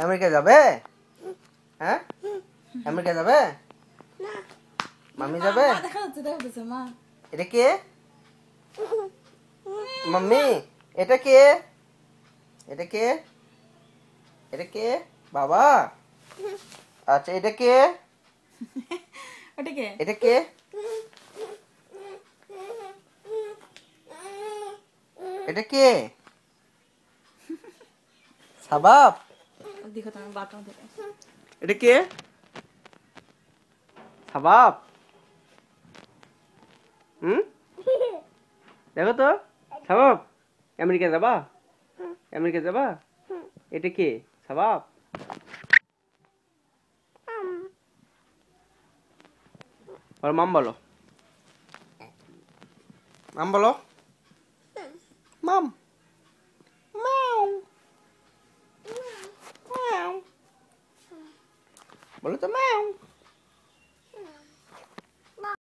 America যাবে? হ্যাঁ, America যাবে? মাম্মি যাবে? দেখা যাচ্ছে মা। এটা কে? মাম্মি এটা কে? এটা কে? এটা কে? বাবা। আচ্ছা এটা কে? ওটা কে? এটা কে? এটা কে? সাবাব। দেখো তুমি বাথরুম থেকে। এটা কে? সাবাব। দেখো তো সাবাব, আমেরিকা যাবা? আমেরিকা যাবা? এটা কে? সাবাব। আর মাম বলো, মাম বলো, মাম, মাও, মাও, বলো তো মাও।